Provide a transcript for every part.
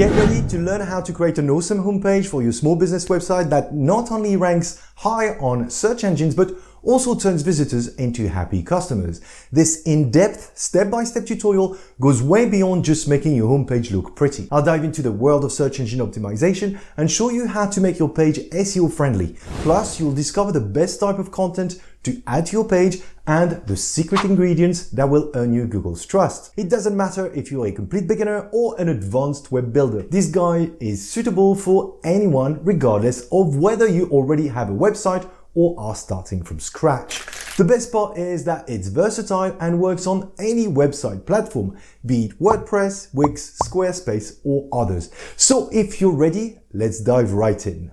Get ready to learn how to create an awesome homepage for your small business website that not only ranks high on search engines, but also turns visitors into happy customers. This in-depth, step-by-step tutorial goes way beyond just making your homepage look pretty. I'll dive into the world of search engine optimization and show you how to make your page SEO friendly. Plus, you'll discover the best type of content to add to your page and the secret ingredients that will earn you Google's trust. It doesn't matter if you're a complete beginner or an advanced web builder. This guide is suitable for anyone regardless of whether you already have a website or are starting from scratch. The best part is that it's versatile and works on any website platform, be it WordPress, Wix, Squarespace, or others. So if you're ready, let's dive right in.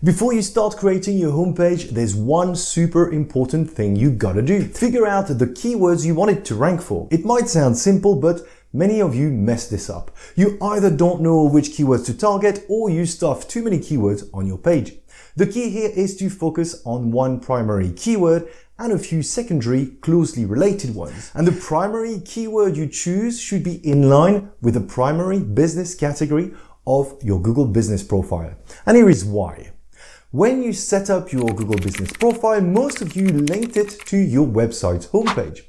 Before you start creating your homepage, there's one super important thing you gotta do. Figure out the keywords you want it to rank for. It might sound simple, but many of you mess this up. You either don't know which keywords to target or you stuff too many keywords on your page. The key here is to focus on one primary keyword and a few secondary closely related ones. And the primary keyword you choose should be in line with the primary business category of your Google Business Profile. And here is why. When you set up your Google Business Profile, most of you linked it to your website's homepage.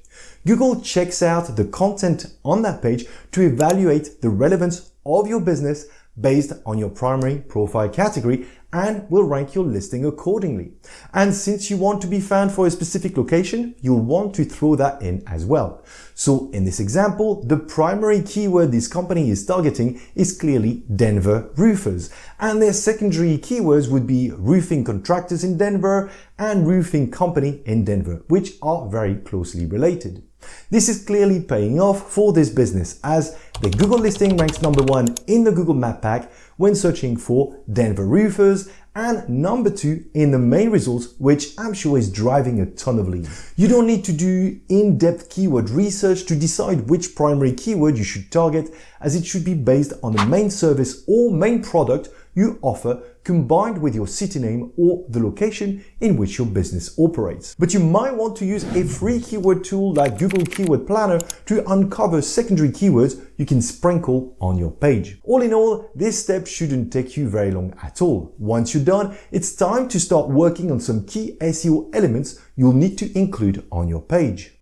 Google checks out the content on that page to evaluate the relevance of your business based on your primary profile category and will rank your listing accordingly. And since you want to be found for a specific location, you'll want to throw that in as well. So in this example, the primary keyword this company is targeting is clearly Denver roofers. And their secondary keywords would be roofing contractors in Denver and roofing company in Denver, which are very closely related. This is clearly paying off for this business as the Google listing ranks number 1 in the Google Map Pack when searching for Denver roofers and number 2 in the main results, which I'm sure is driving a ton of leads. You don't need to do in-depth keyword research to decide which primary keyword you should target, as it should be based on the main service or main product you offer combined with your city name or the location in which your business operates. But you might want to use a free keyword tool like Google Keyword Planner to uncover secondary keywords you can sprinkle on your page. All in all, this step shouldn't take you very long at all. Once you're done, it's time to start working on some key SEO elements you'll need to include on your page.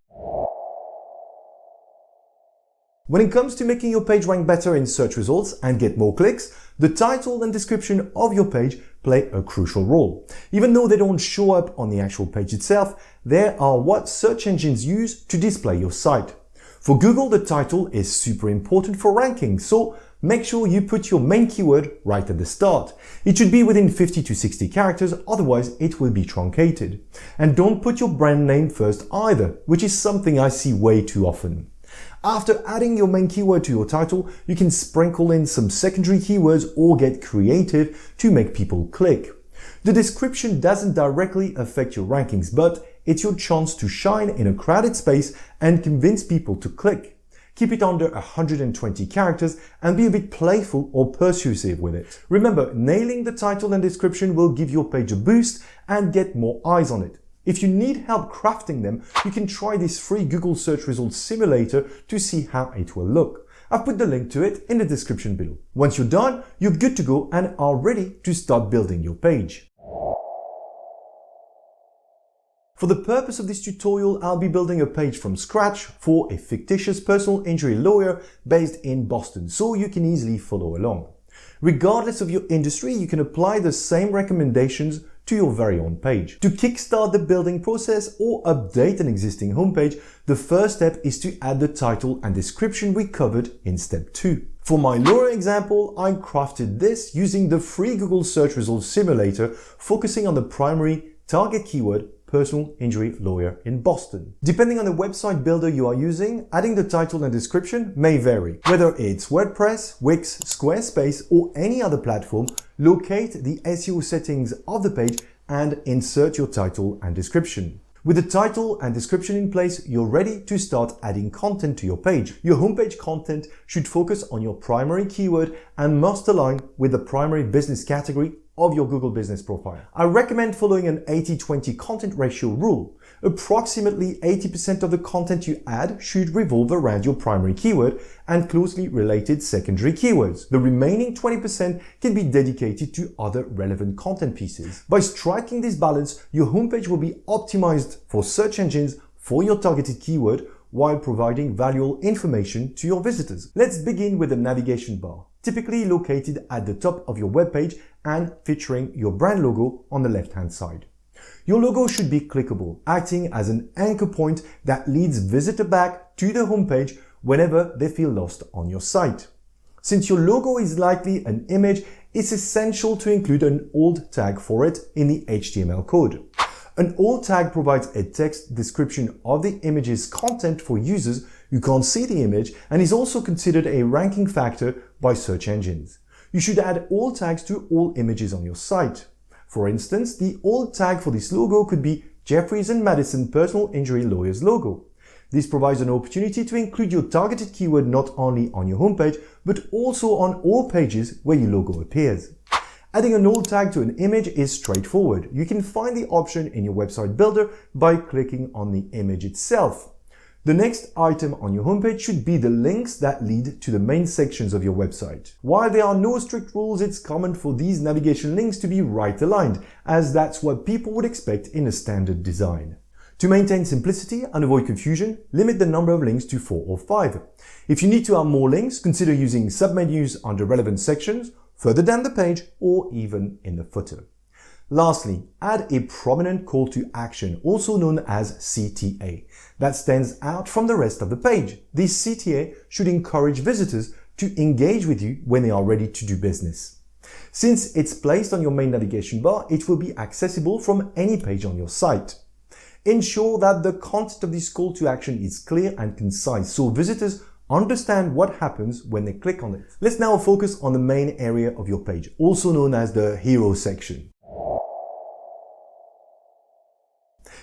When it comes to making your page rank better in search results and get more clicks, the title and description of your page play a crucial role. Even though they don't show up on the actual page itself, they are what search engines use to display your site. For Google, the title is super important for ranking, so make sure you put your main keyword right at the start. It should be within 50 to 60 characters, otherwise it will be truncated. And don't put your brand name first either, which is something I see way too often. After adding your main keyword to your title, you can sprinkle in some secondary keywords or get creative to make people click. The description doesn't directly affect your rankings, but it's your chance to shine in a crowded space and convince people to click. Keep it under 120 characters and be a bit playful or persuasive with it. Remember, nailing the title and description will give your page a boost and get more eyes on it. If you need help crafting them, you can try this free Google Search Results Simulator to see how it will look. I've put the link to it in the description below. Once you're done, you're good to go and are ready to start building your page. For the purpose of this tutorial, I'll be building a page from scratch for a fictitious personal injury lawyer based in Boston, so you can easily follow along. Regardless of your industry, you can apply the same recommendations to your very own page. To kickstart the building process or update an existing homepage, the first step is to add the title and description we covered in step 2. For my lawyer example, I crafted this using the free Google Search Results Simulator, focusing on the primary target keyword personal injury lawyer in Boston. Depending on the website builder you are using, adding the title and description may vary. Whether it's WordPress, Wix, Squarespace, or any other platform, locate the SEO settings of the page and insert your title and description. With the title and description in place, you're ready to start adding content to your page. Your homepage content should focus on your primary keyword and must align with the primary business category of your Google Business Profile. I recommend following an 80-20 content ratio rule. Approximately 80% of the content you add should revolve around your primary keyword and closely related secondary keywords. The remaining 20% can be dedicated to other relevant content pieces. By striking this balance, your homepage will be optimized for search engines for your targeted keyword while providing valuable information to your visitors. Let's begin with the navigation bar, typically located at the top of your webpage and featuring your brand logo on the left-hand side. Your logo should be clickable, acting as an anchor point that leads visitors back to the homepage whenever they feel lost on your site. Since your logo is likely an image, it's essential to include an alt tag for it in the HTML code. An alt tag provides a text description of the image's content for users who can't see the image and is also considered a ranking factor by search engines. You should add alt tags to all images on your site. For instance, the alt tag for this logo could be Jeffries and Madison Personal Injury Lawyers logo. This provides an opportunity to include your targeted keyword not only on your homepage, but also on all pages where your logo appears. Adding an alt tag to an image is straightforward. You can find the option in your website builder by clicking on the image itself. The next item on your homepage should be the links that lead to the main sections of your website. While there are no strict rules, it's common for these navigation links to be right aligned, as that's what people would expect in a standard design. To maintain simplicity and avoid confusion, limit the number of links to 4 or 5. If you need to add more links, consider using submenus under relevant sections, further down the page, or even in the footer. Lastly, add a prominent call to action, also known as CTA, that stands out from the rest of the page. This CTA should encourage visitors to engage with you when they are ready to do business. Since it's placed on your main navigation bar, it will be accessible from any page on your site. Ensure that the content of this call to action is clear and concise so visitors understand what happens when they click on it. Let's now focus on the main area of your page, also known as the hero section.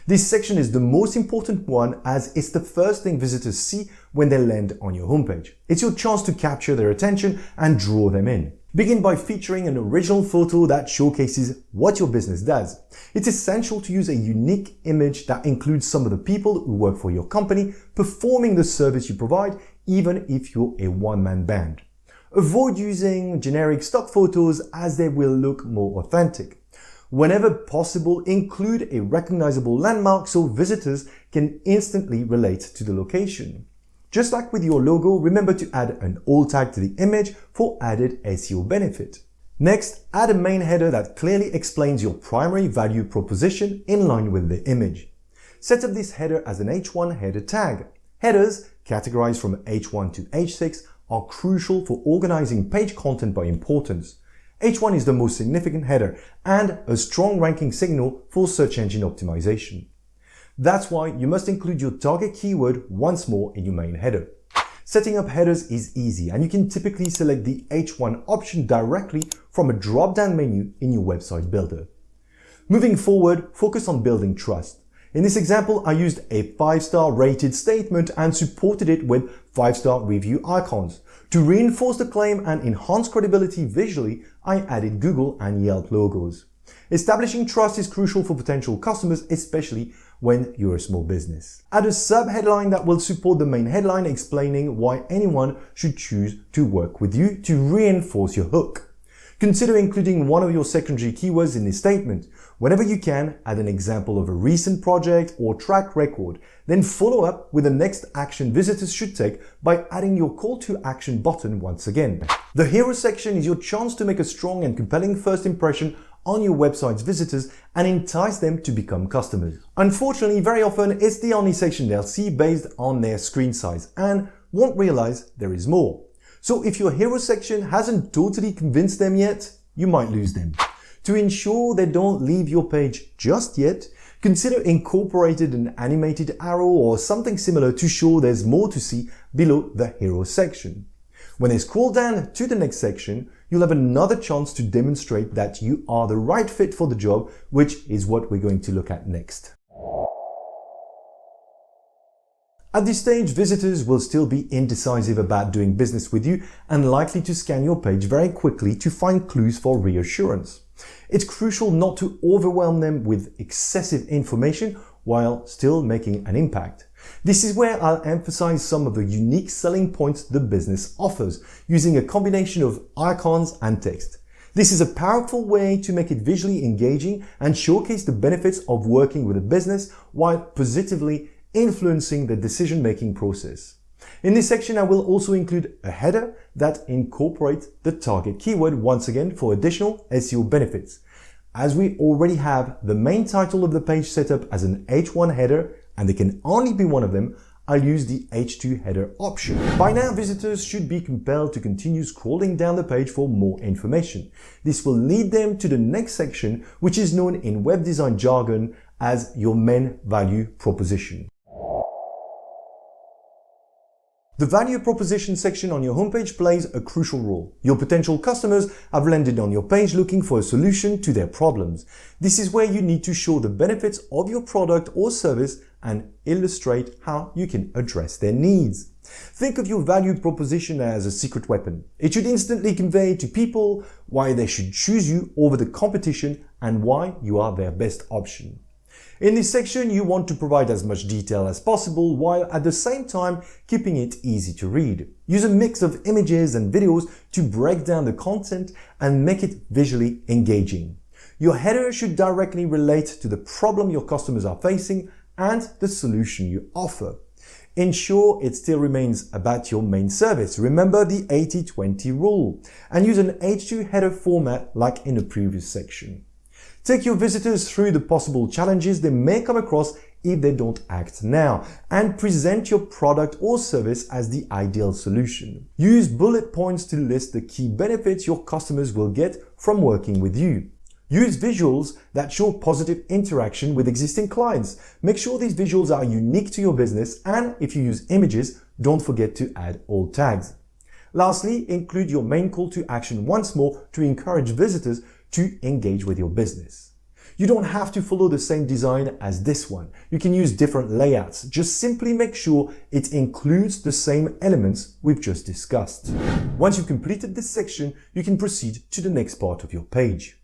This section is the most important one as it's the first thing visitors see when they land on your homepage. It's your chance to capture their attention and draw them in. Begin by featuring an original photo that showcases what your business does. It's essential to use a unique image that includes some of the people who work for your company performing the service you provide, even if you're a one-man band. Avoid using generic stock photos as they will look more authentic. Whenever possible, include a recognizable landmark so visitors can instantly relate to the location. Just like with your logo, remember to add an alt tag to the image for added SEO benefit. Next, add a main header that clearly explains your primary value proposition in line with the image. Set up this header as an H1 header tag. Headers, categorized from H1 to H6, are crucial for organizing page content by importance. H1 is the most significant header and a strong ranking signal for search engine optimization. That's why you must include your target keyword once more in your main header. Setting up headers is easy and you can typically select the H1 option directly from a drop-down menu in your website builder. Moving forward, focus on building trust. In this example, I used a 5-star rated statement and supported it with 5-star review icons. To reinforce the claim and enhance credibility visually, I added Google and Yelp logos. Establishing trust is crucial for potential customers, especially when you're a small business. Add a sub-headline that will support the main headline, explaining why anyone should choose to work with you to reinforce your hook. Consider including one of your secondary keywords in this statement. Whenever you can, add an example of a recent project or track record. Then follow up with the next action visitors should take by adding your call to action button once again. The hero section is your chance to make a strong and compelling first impression on your website's visitors and entice them to become customers. Unfortunately, very often it's the only section they'll see based on their screen size and won't realize there is more. So if your hero section hasn't totally convinced them yet, you might lose them. To ensure they don't leave your page just yet, consider incorporating an animated arrow or something similar to show there's more to see below the hero section. When they scroll down to the next section, you'll have another chance to demonstrate that you are the right fit for the job, which is what we're going to look at next. At this stage, visitors will still be indecisive about doing business with you and likely to scan your page very quickly to find clues for reassurance. It's crucial not to overwhelm them with excessive information while still making an impact. This is where I'll emphasize some of the unique selling points the business offers, using a combination of icons and text. This is a powerful way to make it visually engaging and showcase the benefits of working with a business while positively influencing the decision-making process. In this section, I will also include a header that incorporates the target keyword once again for additional SEO benefits. As we already have the main title of the page set up as an H1 header, and there can only be one of them, I'll use the H2 header option. By now, visitors should be compelled to continue scrolling down the page for more information. This will lead them to the next section, which is known in web design jargon as your main value proposition. The value proposition section on your homepage plays a crucial role. Your potential customers have landed on your page looking for a solution to their problems. This is where you need to show the benefits of your product or service and illustrate how you can address their needs. Think of your value proposition as a secret weapon. It should instantly convey to people why they should choose you over the competition and why you are their best option. In this section, you want to provide as much detail as possible while at the same time keeping it easy to read. Use a mix of images and videos to break down the content and make it visually engaging. Your header should directly relate to the problem your customers are facing and the solution you offer. Ensure it still remains about your main service. Remember the 80-20 rule and use an H2 header format like in the previous section. Take your visitors through the possible challenges they may come across if they don't act now, and present your product or service as the ideal solution. Use bullet points to list the key benefits your customers will get from working with you. Use visuals that show positive interaction with existing clients. Make sure these visuals are unique to your business, and if you use images, don't forget to add alt tags. Lastly, include your main call to action once more to encourage visitors to engage with your business. You don't have to follow the same design as this one. You can use different layouts. Just simply make sure it includes the same elements we've just discussed. Once you've completed this section, you can proceed to the next part of your page.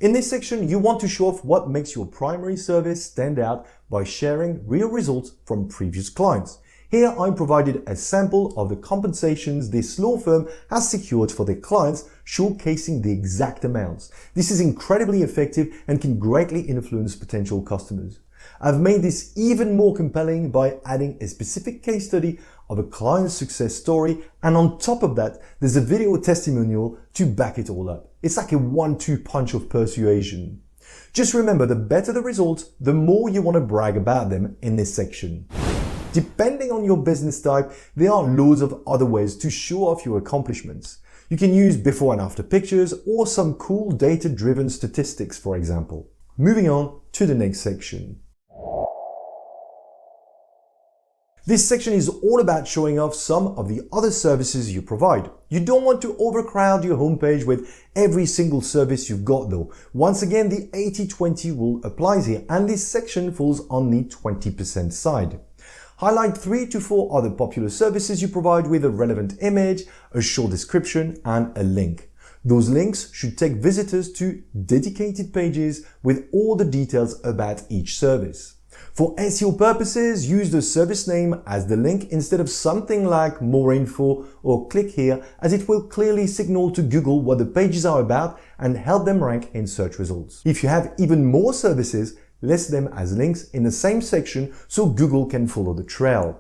In this section, you want to show off what makes your primary service stand out by sharing real results from previous clients. Here I provided a sample of the compensations this law firm has secured for their clients, showcasing the exact amounts. This is incredibly effective and can greatly influence potential customers. I've made this even more compelling by adding a specific case study of a client's success story, and on top of that, there's a video testimonial to back it all up. It's like a 1-2 punch of persuasion. Just remember, the better the results, the more you want to brag about them in this section. Depending on your business type, there are loads of other ways to show off your accomplishments. You can use before and after pictures or some cool data-driven statistics, for example. Moving on to the next section. This section is all about showing off some of the other services you provide. You don't want to overcrowd your homepage with every single service you've got though. Once again, the 80-20 rule applies here, and this section falls on the 20% side. Highlight 3 to 4 other popular services you provide with a relevant image, a short description, and a link. Those links should take visitors to dedicated pages with all the details about each service. For SEO purposes, use the service name as the link instead of something like more info or click here, as it will clearly signal to Google what the pages are about and help them rank in search results. If you have even more services, list them as links in the same section so Google can follow the trail.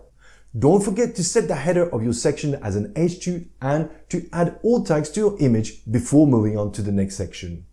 Don't forget to set the header of your section as an H2 and to add alt tags to your image before moving on to the next section.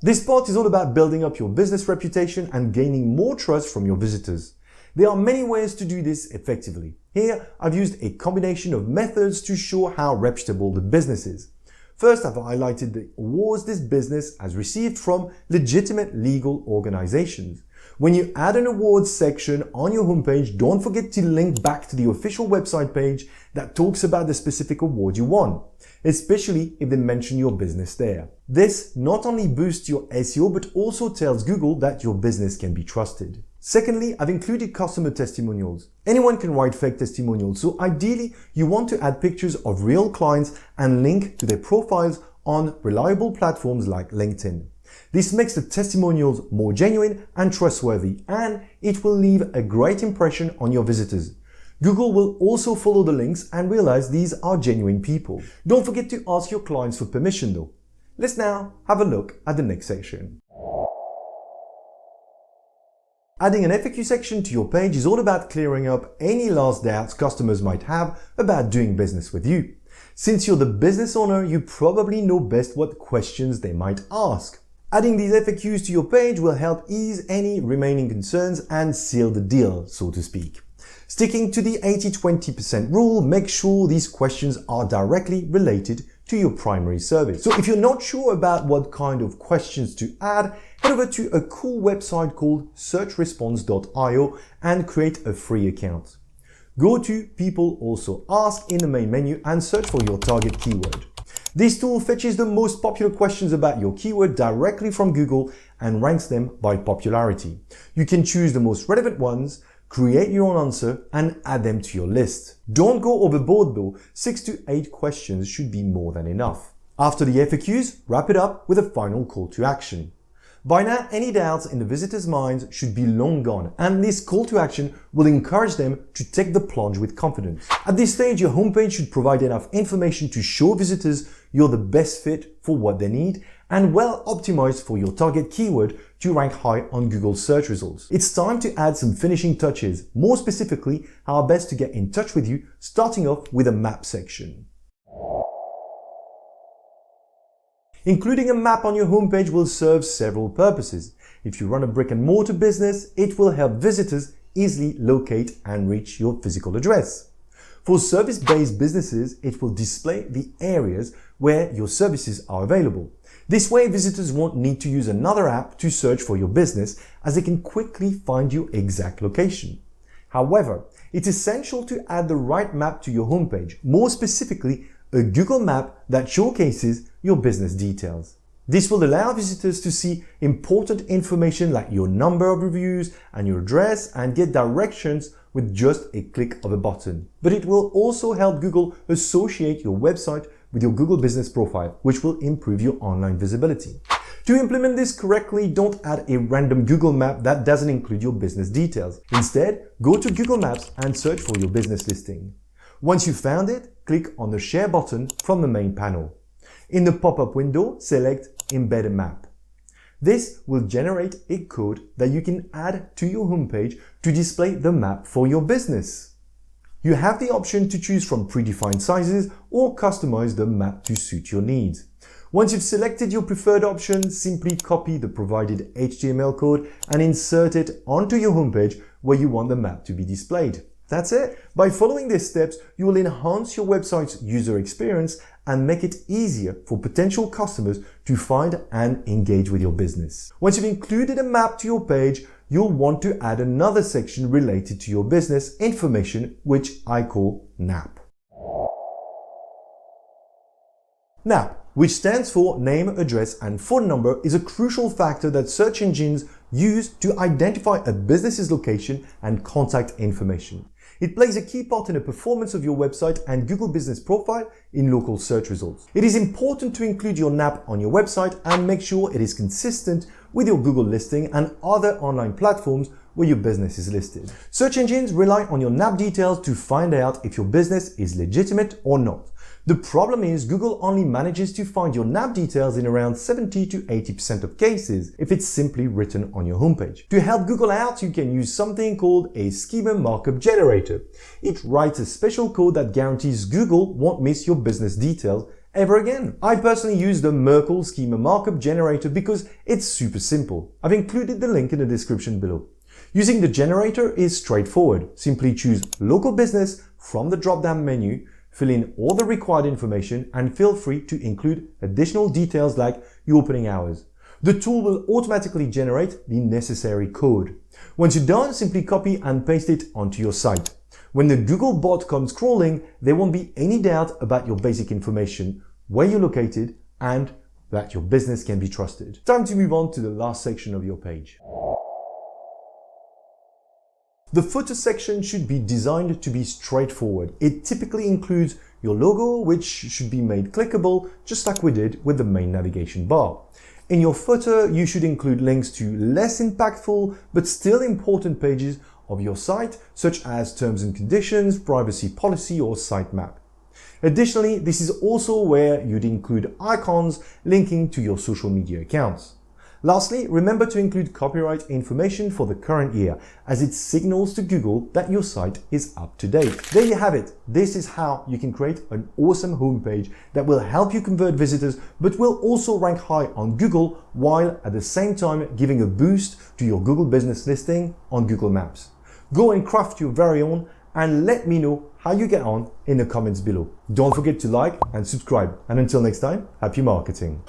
This part is all about building up your business reputation and gaining more trust from your visitors. There are many ways to do this effectively. Here, I've used a combination of methods to show how reputable the business is. First, I've highlighted the awards this business has received from legitimate legal organizations. When you add an awards section on your homepage, don't forget to link back to the official website page that talks about the specific award you won, especially if they mention your business there. This not only boosts your SEO, but also tells Google that your business can be trusted. Secondly, I've included customer testimonials. Anyone can write fake testimonials, so ideally you want to add pictures of real clients and link to their profiles on reliable platforms like LinkedIn. This makes the testimonials more genuine and trustworthy, and it will leave a great impression on your visitors. Google will also follow the links and realize these are genuine people. Don't forget to ask your clients for permission though. Let's now have a look at the next section. Adding an FAQ section to your page is all about clearing up any last doubts customers might have about doing business with you. Since you're the business owner, you probably know best what questions they might ask. Adding these FAQs to your page will help ease any remaining concerns and seal the deal, so to speak. Sticking to the 80-20% rule, make sure these questions are directly related to your primary service. So if you're not sure about what kind of questions to add, head over to a cool website called searchresponse.io and create a free account. Go to People Also Ask in the main menu and search for your target keyword. This tool fetches the most popular questions about your keyword directly from Google and ranks them by popularity. You can choose the most relevant ones, create your own answer, and add them to your list. Don't go overboard though, 6 to 8 questions should be more than enough. After the FAQs, wrap it up with a final call to action. By now, any doubts in the visitors' minds should be long gone, and this call to action will encourage them to take the plunge with confidence. At this stage, your homepage should provide enough information to show visitors you're the best fit for what they need and well optimized for your target keyword to rank high on Google search results. It's time to add some finishing touches, more specifically, how best to get in touch with you, starting off with a map section. Including a map on your homepage will serve several purposes. If you run a brick-and-mortar business, it will help visitors easily locate and reach your physical address. For service-based businesses, it will display the areas where your services are available. This way, visitors won't need to use another app to search for your business, as they can quickly find your exact location. However, it's essential to add the right map to your homepage, more specifically, a Google map that showcases your business details. This will allow visitors to see important information like your number of reviews and your address and get directions with just a click of a button. But it will also help Google associate your website with your Google Business Profile, which will improve your online visibility. To implement this correctly, don't add a random Google map that doesn't include your business details. Instead, go to Google Maps and search for your business listing. Once you've found it, click on the Share button from the main panel. In the pop-up window, select Embed a Map. This will generate a code that you can add to your homepage to display the map for your business. You have the option to choose from predefined sizes or customize the map to suit your needs. Once you've selected your preferred option, simply copy the provided HTML code and insert it onto your homepage where you want the map to be displayed. That's it. By following these steps, you will enhance your website's user experience and make it easier for potential customers to find and engage with your business. Once you've included a map to your page, you'll want to add another section related to your business information, which I call NAP. NAP, which stands for name, address, and phone number, is a crucial factor that search engines use to identify a business's location and contact information. It plays a key part in the performance of your website and Google Business Profile in local search results. It is important to include your NAP on your website and make sure it is consistent with your Google listing and other online platforms where your business is listed. Search engines rely on your NAP details to find out if your business is legitimate or not. The problem is Google only manages to find your NAP details in around 70 to 80% of cases if it's simply written on your homepage. To help Google out, you can use something called a schema markup generator. It writes a special code that guarantees Google won't miss your business details ever again. I personally use the Merkle schema markup generator because it's super simple. I've included the link in the description below. Using the generator is straightforward. Simply choose local business from the drop-down menu, fill in all the required information, and feel free to include additional details like your opening hours. The tool will automatically generate the necessary code. Once you're done, simply copy and paste it onto your site. When the Google bot comes crawling, there won't be any doubt about your basic information, where you're located, and that your business can be trusted. Time to move on to the last section of your page. The footer section should be designed to be straightforward. It typically includes your logo, which should be made clickable, just like we did with the main navigation bar. In your footer, you should include links to less impactful but still important pages of your site, such as terms and conditions, privacy policy, or sitemap. Additionally, this is also where you'd include icons linking to your social media accounts. Lastly, remember to include copyright information for the current year, as it signals to Google that your site is up to date. There you have it. This is how you can create an awesome homepage that will help you convert visitors, but will also rank high on Google, while at the same time giving a boost to your Google business listing on Google Maps. Go and craft your very own and let me know how you get on in the comments below. Don't forget to like and subscribe. And until next time, happy marketing.